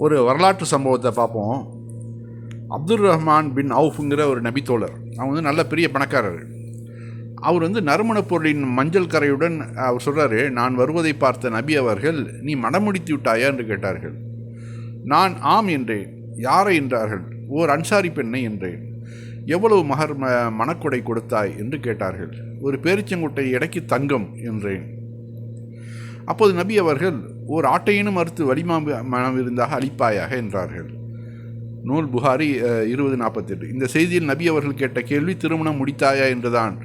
ஒரு வரலாற்று சம்பவத்தை பார்ப்போம். அப்துல் ரஹ்மான் பின் அவுஃப்ங்கிற ஒரு நபித்தோழர். அவங்க வந்து நல்ல பெரிய பணக்காரர். அவர் வந்து நறுமணப் பொருளின் மஞ்சள் கரையுடன் அவர் சொல்கிறாரு, நான் வருவதை பார்த்த நபி அவர்கள், நீ மனமுடித்து விட்டாயா என்று கேட்டார்கள். நான் ஆம் என்றேன். யாரை என்றார்கள். ஓர் அன்சாரி பெண்ணை என்றேன். எவ்வளவு மணக்கொடை கொடுத்தாய் என்று கேட்டார்கள். ஒரு பேரிச்சங்குட்டை எடைக்கு தங்கம் என்றேன். அப்போது நபி அவர்கள், ஓர் ஆட்டையினும் மறுத்து வலிமா மனவிருந்தாக அளிப்பாயாக என்றார்கள். நூல் புகாரி 2048. இந்த செய்தியில் நபி அவர்கள் கேட்ட கேள்வி திருமணம் முடித்தாயா என்றுதான்.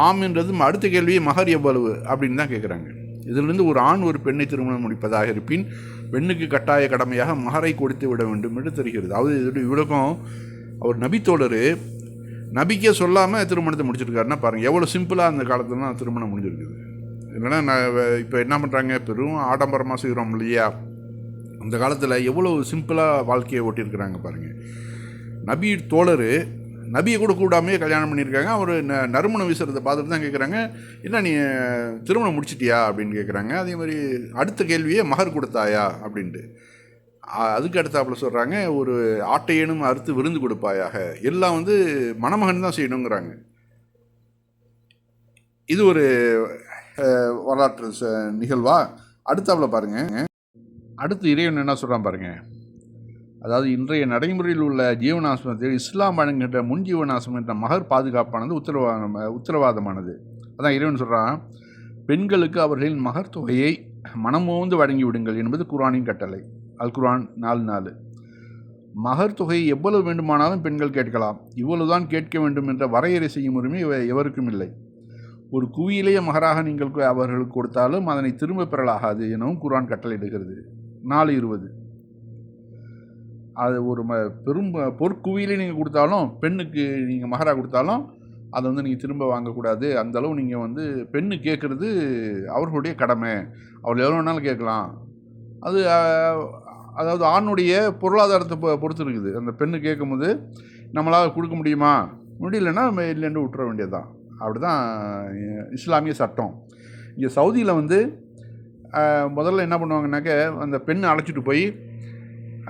ஆம் என்றதும் அடுத்த கேள்வியை மகர் எவ்வளவு அப்படின்னு தான் கேட்குறாங்க. இதிலிருந்து ஒரு ஆண் ஒரு பெண்ணை திருமணம் முடிப்பதாக இருப்பின் பெண்ணுக்கு கட்டாய கடமையாக மகரை கொடுத்து விட வேண்டும் என்று தெரிகிறது. அதாவது இதோட விளக்கம், அவர் நபித்தோழர் நபிக்கே சொல்லாமல் திருமணத்தை முடிச்சிருக்காருன்னா பாருங்கள் எவ்வளோ சிம்பிளாக அந்த காலத்துலலாம் திருமணம் முடிஞ்சிருக்குது. இல்லைன்னா இப்போ என்ன பண்ணுறாங்க, பெரும் ஆடம்பரமாக செய்கிறோம் இல்லையா, அந்த காலத்தில் எவ்வளோ சிம்பிளாக வாழ்க்கையை ஓட்டியிருக்கிறாங்க பாருங்கள். நபி தோழர் நபியை கூட கூடாமே கல்யாணம் பண்ணியிருக்காங்க. அவர் நறுமணம் வீசுறதை பார்த்துட்டு தான் கேட்குறாங்க, என்ன நீ திருமணம் முடிச்சிட்டியா அப்படின்னு கேட்குறாங்க. அதே மாதிரி அடுத்த கேள்வியே மகர் கொடுத்தாயா அப்படின்ட்டு. அதுக்கு அடுத்தாப்புல சொல்கிறாங்க, ஒரு ஆட்டையேனும் அறுத்து விருந்து கொடுப்பாயாக. எல்லாம் வந்து மணமகன் தான் செய்யணுங்கிறாங்க. இது ஒரு வரலாற்று நிகழ்வா. அடுத்தாப்புல பாருங்கள், அடுத்து இறைவன் என்ன சொல்கிறான் பாருங்கள். அதாவது இன்றைய நடைமுறையில் உள்ள ஜீவனாசிரமத்தில் இஸ்லாம் வழங்குகின்ற முன் ஜீவனாசிரமம் என்ற மகர் பாதுகாப்பானது உத்தரவாதமானது. அதான் இறைவன் சொல்கிறான், பெண்களுக்கு அவர்களின் மகர் தொகையை மனமோந்து வழங்கி விடுங்கள் என்பது குர்ஆனின் கட்டளை. அல் குர்ஆன் 4:4. மகர் தொகையை எவ்வளவு வேண்டுமானாலும் பெண்கள் கேட்கலாம். இவ்வளவுதான் கேட்க வேண்டும் என்ற வரையறை செய்யும் உரிமை எவருக்கும் இல்லை. ஒரு குவியிலேயே மகராக நீங்கள் அவர்களுக்கு கொடுத்தாலும் அதனை திரும்ப பெறலாகாது எனவும் குர்ஆன் கட்டளையிடுகிறது. 4:20. அது ஒரு பெரும் பொற்குவியிலே நீங்கள் கொடுத்தாலும், பெண்ணுக்கு நீங்கள் மகராக கொடுத்தாலும் அதை வந்து நீங்கள் திரும்ப வாங்கக்கூடாது. அந்தளவு நீங்கள் வந்து பெண்ணு கேட்குறது அவர்களுடைய கடமை. அவள் எவ்வளோ வேணாலும் கேட்கலாம். அது அதாவது ஆணுடைய பொருளாதாரத்தை பொறுத்து இருக்குது. அந்த பெண்ணு கேட்கும்போது நம்மளால் கொடுக்க முடியுமா, முடியலன்னா இல்லைன்னு விட்டுற வேண்டியது தான். அப்படி தான் இஸ்லாமிய சட்டம். இங்கே சவுதியில் வந்து முதல்ல என்ன பண்ணுவாங்கன்னாக்க, அந்த பெண்ணை அழைச்சிட்டு போய்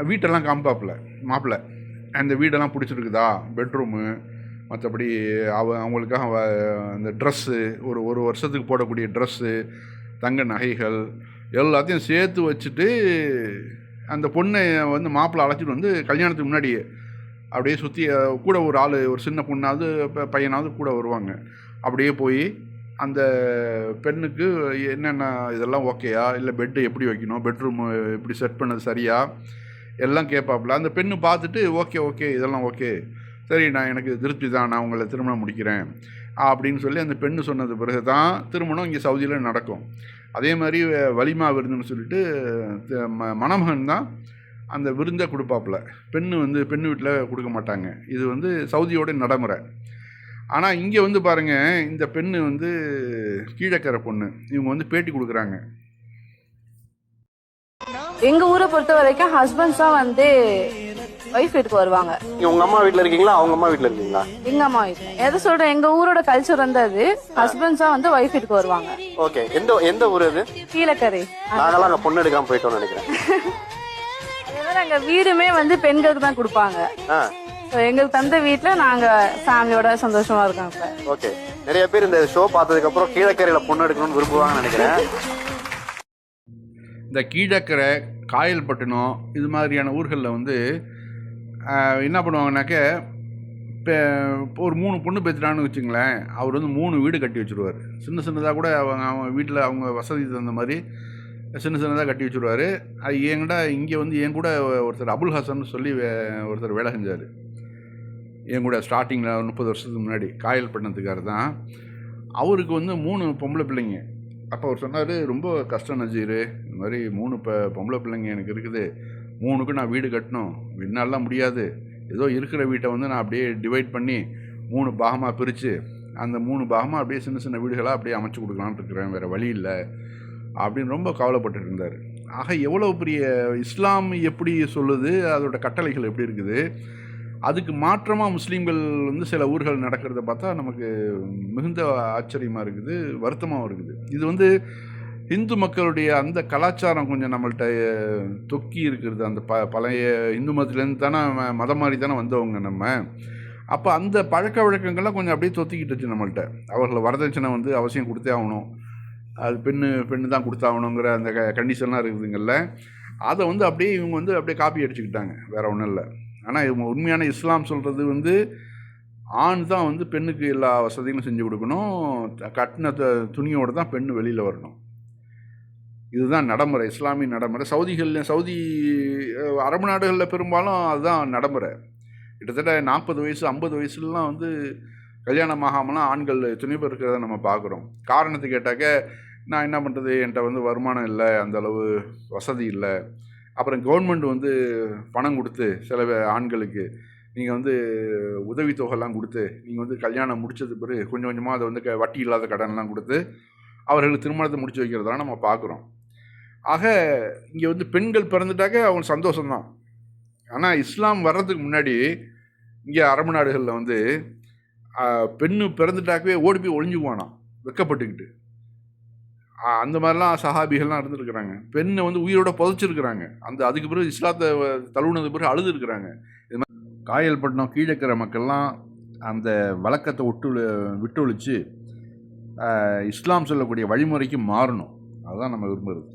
வீட்டெல்லாம் காமிப்பாப்புல மாப்பிள்ளை, அந்த வீடெல்லாம் பிடிச்சிருக்குதா, பெட்ரூமு, மற்றபடி அவங்களுக்காக அந்த ட்ரெஸ்ஸு, ஒரு வருஷத்துக்கு போடக்கூடிய ட்ரெஸ்ஸு, தங்க நகைகள் எல்லாத்தையும் சேர்த்து வச்சுட்டு அந்த பொண்ணை வந்து மாப்பிள்ளை அழைச்சிட்டு வந்து கல்யாணத்துக்கு முன்னாடி அப்படியே சுற்றி கூட ஒரு ஆள், ஒரு சின்ன பொண்ணாவது பையனாவது கூட வருவாங்க. அப்படியே போய் அந்த பெண்ணுக்கு என்னென்ன இதெல்லாம் ஓகேயா, இல்லை பெட்டு எப்படி வைக்கணும், பெட்ரூம் எப்படி செட் பண்ணது சரியா எல்லாம் கேட்பாப்புல. அந்த பெண்ணு பார்த்துட்டு ஓகே இதெல்லாம் ஓகே, சரி நான் எனக்கு திருப்தி தான், நான் உங்களை திருமணம் முடிக்கிறேன் அப்படின்னு சொல்லி அந்த பெண்ணு சொன்னது பிறகு தான் திருமணம் இங்கே சவுதியில் நடக்கும். அதே மாதிரி வலிமா விருந்துன்னு சொல்லிட்டு மணமகன் தான் அந்த விருந்தை கொடுப்பாப்புல. பெண்ணு வீட்டில் கொடுக்க மாட்டாங்க. இது வந்து சவுதியோட நடைமுறை. ஆனால் இங்கே வந்து பாருங்கள், இந்த பெண்ணு வந்து கீழக்கரை பொண்ணு, இவங்க வந்து பேட்டி கொடுக்குறாங்க. எங்க ஊரை பொறுத்த வரைக்கும் ஹஸ்பண்ட்ஸ் தான் வந்து வைஃப் வீட்டுக்கு வருவாங்க. உங்க அம்மா வீட்ல இருக்கீங்களா, அவங்க அம்மா வீட்ல இருக்கீங்களா? எங்க அம்மா வீட்டுல. எதை சொல்றேன், எங்க ஊரோட கல்ச்சர் வந்து அது ஹஸ்பண்ட்ஸ் தான் வந்து வைஃப் வீட்டுக்கு வருவாங்க. ஓகே. எந்த ஊர் அது? கீழக்கரை. நாங்கெல்லாம் அங்க பொண்ணு எடுக்காம போயிட்டோம்னு நினைக்கிறேன். அதனால எங்க வீடுமே வந்து பெண்களுக்கு தான் கொடுப்பாங்க. எங்களுக்கு தந்த வீட்டுல நாங்க ஃபேமிலியோட சந்தோஷமா இருக்கோம். இப்ப ஓகே. நிறைய பேர் இந்த ஷோ பார்த்ததுக்கு அப்புறம் கீழக்கரையில பொண்ணு எடுக்கணும்னு விரும்புவாங்கன்னு நினைக்கிறேன். இந்த கீழக்கரை, காயல்பட்டினம் இது மாதிரியான ஊர்களில் வந்து என்ன பண்ணுவாங்கனாக்க, இப்போ ஒரு 3 பொண்ணு பெற்றுட்டான்னு வச்சுங்களேன், அவர் வந்து 3 வீடு கட்டி வச்சுருவார். சின்னதாக கூட அவங்க வீட்டில் அவங்க வசதி தகுந்த மாதிரி சின்னதாக கட்டி வச்சுருவார். அது என்கிட்ட இங்கே வந்து என் கூட ஒருத்தர் அபுல் ஹசன் சொல்லி ஒருத்தர் வேலை செஞ்சார் என் கூட ஸ்டார்டிங்கில் 30 வருஷத்துக்கு முன்னாடி. காயல்பட்டினத்துக்காரர் தான். அவருக்கு வந்து 3 பொம்பளை பிள்ளைங்க. அப்போ அவர் சொன்னார், ரொம்ப கஷ்டம் நஜீர், இந்த மாதிரி 3 பொம்பளை பிள்ளைங்க எனக்கு இருக்குது, 3க்கும் நான் வீடு கட்டணும், என்னாலாம் முடியாது, ஏதோ இருக்கிற வீட்டை வந்து நான் அப்படியே டிவைட் பண்ணி 3 பாகமாக பிரித்து அந்த 3 பாகமாக அப்படியே சின்ன வீடுகளாக அப்படியே அமைச்சு கொடுக்கலான்னு இருக்கிறேன், வேறு வழி இல்லை அப்படின்னு ரொம்ப கவலைப்பட்டு இருந்தார். ஆக எவ்வளோ பெரிய இஸ்லாம் எப்படி சொல்லுது, அதோட கட்டளைகள் எப்படி இருக்குது, அதுக்கு மாற்றமாக முஸ்லீம்கள் வந்து சில ஊர்கள் நடக்கிறத பார்த்தா நமக்கு மிகுந்த ஆச்சரியமாக இருக்குது, வருத்தமாகவும் இருக்குது. இது வந்து இந்து மக்களுடைய அந்த கலாச்சாரம் கொஞ்சம் நம்மள்ட்ட தொக்கி இருக்கிறது. அந்த பழைய இந்து மதத்துலேருந்து தானே மதம் மாதிரி தானே வந்தவங்க நம்ம. அப்போ அந்த பழக்க வழக்கங்கள்லாம் கொஞ்சம் அப்படியே தொத்திக்கிட்டுச்சு நம்மள்ட்ட. அவர்களை வரதட்சணை வந்து அவசியம் கொடுத்தே ஆகணும், அது பெண்ணு தான் கொடுத்தாகணுங்கிற அந்த கண்டிஷன்லாம் இருக்குதுங்கள்ல. அதை வந்து அப்படியே இவங்க வந்து அப்படியே காப்பி அடிச்சுக்கிட்டாங்க, வேறு ஒன்றும் இல்லை. ஆனால் இவங்க உண்மையான இஸ்லாம் சொல்கிறது வந்து ஆண் தான் வந்து பெண்ணுக்கு எல்லா வசதிகளும் செஞ்சு கொடுக்கணும், கட்டின துணியோடு தான் பெண்ணு வெளியில் வரணும். இதுதான் நடைமுறை, இஸ்லாமிய நடைமுறை. சவுதி அரபு நாடுகளில் பெரும்பாலும் அதுதான் நடைமுறை. கிட்டத்தட்ட 40 வயசு 50 வயசுலலாம் வந்து கல்யாணம் ஆகாமலாம் ஆண்கள் துணை பேர் இருக்கிறத நம்ம பார்க்குறோம். காரணத்தை கேட்டாக்க, நான் என்ன பண்ணுறது, என்கிட்ட வந்து வருமானம் இல்லை, அந்தளவு வசதி இல்லை. அப்புறம் கவர்மெண்ட் வந்து பணம் கொடுத்து சில ஆண்களுக்கு நீங்கள் வந்து உதவித்தொகைலாம் கொடுத்து நீங்கள் வந்து கல்யாணம் முடித்தது பிறகு கொஞ்சம் கொஞ்சமாக அதை வந்து வட்டி இல்லாத கடன்லாம் கொடுத்து அவர்களுக்கு திருமணத்தை முடிச்சு வைக்கிறதெல்லாம் நம்ம பார்க்குறோம். ஆக இங்கே வந்து பெண்கள் பிறந்துட்டாக்க அவங்க சந்தோஷம்தான். ஆனால் இஸ்லாம் வர்றதுக்கு முன்னாடி இங்கே அரபு நாடுகளில் வந்து பெண்ணு பிறந்துட்டாக்கவே ஓடி போய் ஒளிஞ்சுக்குவானாம் வெக்கப்பட்டுக்கிட்டு. அந்த மாதிரிலாம் சஹாபிகள்லாம் இருந்துருக்குறாங்க. பெண்ணை வந்து உயிரோட புதைச்சிருக்கிறாங்க. அதுக்கு பிறகு இஸ்லாத்தை தழுவுனது பிறகு அழுதுருக்குறாங்க. இது மாதிரி காயல்பட்டினம் கீழக்கிற மக்கள்லாம் அந்த வழக்கத்தை விட்டு ஒழிச்சு இஸ்லாம் சொல்லக்கூடிய வழிமுறைக்கு மாறணும். அதுதான் நம்ம விரும்புகிறது.